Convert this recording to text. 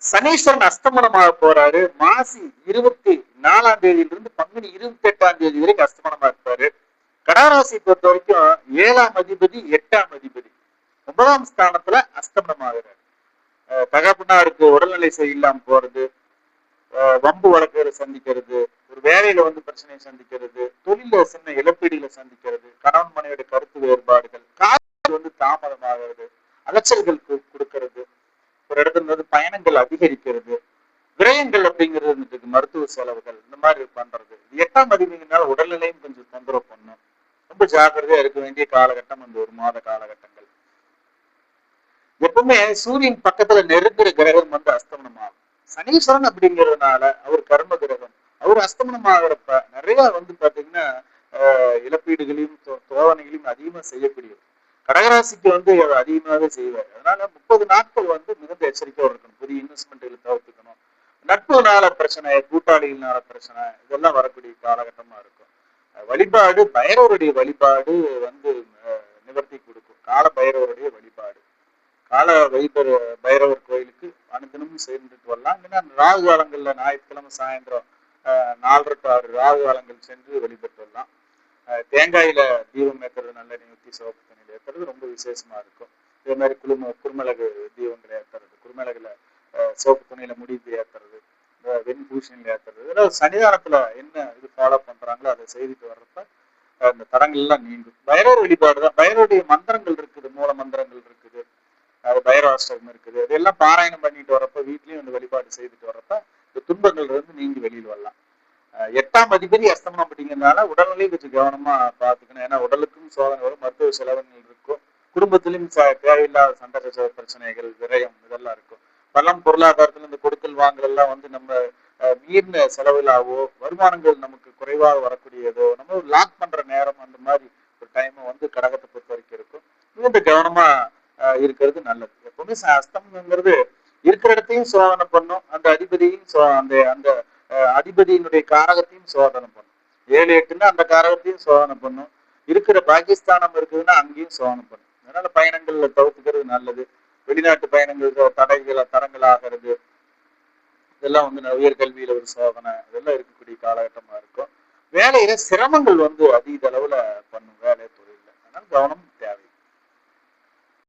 சனீஸ்வரன் அஸ்தமனமாக போறாரு. மாசி 24ஆம் தேதியிலிருந்து பங்குனி 28ஆம் தேதி வரைக்கும் அஸ்தமனமா இருப்பாரு. கடகராசி பொறுத்த வரைக்கும் 7ஆம் அதிபதி 8ஆம் அதிபதி 9ஆம் ஸ்தானத்துல அஸ்தமனமாகிறார். தகப்பனாருக்கு உடல்நிலை சரியில்லாம போறது, வம்பு வழக்குகளை சந்திக்கிறது, ஒரு வேலையில வந்து பிரச்சனையை சந்திக்கிறது, தொழில சின்ன இழப்பீடுகளை சந்திக்கிறது, கணவன் மனைவியோட கருத்து வேறுபாடுகள், காரியம் வந்து தாமதமாகிறது, அலைச்சல்கள் கொடுக்கறது, ஒரு இடத்துல வந்து பயணங்கள் அதிகரிக்கிறது, விரயங்கள் அப்படிங்கிறது மருத்துவ செலவுகள், இந்த மாதிரி பண்றது. 8ஆம் அதிபதினால உடல்நிலையும் கொஞ்சம் தொந்தரவு பண்ணும். ரொம்ப ஜாக்கிரதையா இருக்க வேண்டிய காலகட்டம் அந்த ஒரு மாத காலகட்டங்கள். எப்பவுமே சூரியன் பக்கத்துல நெருங்குற கிரகம் வந்து அஸ்தமனம் ஆகும். சனீஸ்வரன் அப்படிங்கிறதுனால அவர் கர்ம கிரகம், அவர் அஸ்தமனம் ஆகிறப்ப நிறைய வந்து பாத்தீங்கன்னா இழப்பீடுகளையும் சோதனைகளையும் அதிகமா செய்யக்கூடியது. கடகராசிக்கு வந்து அவர் அதிகமாகவே செய்வார். அதனால 30 நாட்கள் வந்து மிகுந்த எச்சரிக்கையோடு இருக்கணும். புதிய இன்வெஸ்ட்மெண்ட்களை தவிர்த்துக்கணும். நட்புனால பிரச்சனை, கூட்டாளிகளால பிரச்சனை, இதெல்லாம் வரக்கூடிய காலகட்டமா இருக்கும். வழிபாடு, பைரவருடைய வழிபாடு வந்து நிவர்த்தி கொடுக்கும். கால பைரவருடைய வழிபாடு, கால பைரவர் கோயிலுக்கு அனுதினமும் சேர்ந்துட்டு வரலாம். ஏன்னா ராகு காலங்கள்ல ஞாயிற்றுக்கிழமை சாயந்தரம் 4 to 6 ராகு காலங்கள் சென்று வழிபட்டு வரலாம். தேங்காயில தீபம் ஏற்றுறது, நல்ல நிவர்த்தி சிவப்பு தண்ணியில் ஏற்றுறது ரொம்ப விசேஷமா இருக்கும். இதே மாதிரி குருமிளகு தீபங்களை ஏற்றுறது, குருமிளகுல சிவப்பு துணியில முடிவு ஏற்றுறது, வெண்பூசணியில் ஏற்றுறது, இதெல்லாம் சன்னிதானத்துல என்ன இது ஃபாலோ பண்றாங்களோ அதை செய்துட்டு வர்றப்ப அந்த தடங்கள் எல்லாம் நீங்கும். பைரவர் வழிபாடு தான். பைரவருடைய மந்திரங்கள் இருக்குது, மூல மந்திரங்கள் இருக்குது, பைரவாஷ்டகம் இருக்குது. இதெல்லாம் பாராயணம் பண்ணிட்டு வரப்ப, வீட்லயும் இந்த வழிபாடு செய்துட்டு வர்றப்ப இந்த துன்பங்கள் இருந்து நீங்கி வெளியில் வரலாம். 8ஆம் அதிபதி அஸ்தமனம் அப்படிங்கிறதுனால உடல்நிலை கொஞ்சம் கவனமா பார்த்துக்கணும். ஏன்னா உடலுக்கும் சோதனை வரும், மருத்துவ செலவுகள் இருக்கும், குடும்பத்திலும் தேவையில்லாத சண்டை பிரச்சனைகள், விரயம், இதெல்லாம் இருக்கும். பலம் பொருளாதாரத்துல இந்த கொடுக்கல் வாங்கல் எல்லாம் வந்து நம்ம மீறின செலவுகளாவோ, வருமானங்கள் நமக்கு குறைவாக வரக்கூடியதோ, நம்ம லாக் பண்ற நேரம், அந்த மாதிரி ஒரு டைம் வந்து கடகத்தை பொறுத்த வரைக்கும் இருக்கும். மிகுந்த கவனமா இருக்கிறது நல்லது. எப்பவுமே அஸ்தமனங்கிறது இருக்கிற இடத்தையும் சோதனை பண்ணும், அந்த அதிபதியும் அந்த அந்த அதிபதியினுடைய காரகத்தையும் சோதனை பண்ணும். 7, 8ன்னா அந்த காரகத்தையும் சோதனை பண்ணும். இருக்கிற பாகிஸ்தானம் இருக்குதுன்னா அங்கேயும் சோதனை பண்ணும். அதனால பயணங்கள்ல தவிர்த்துக்கிறது நல்லது. வெளிநாட்டு பயணங்கள் தடங்கள் ஆகிறது, இதெல்லாம் வந்து உயர்கல்வியில ஒரு சோதனை, இதெல்லாம் இருக்கக்கூடிய காலகட்டமா இருக்கும். வேலையில சிரமங்கள் வந்து அதீத அளவுல பண்ணும், வேலை தொழில. அதனால கவனம்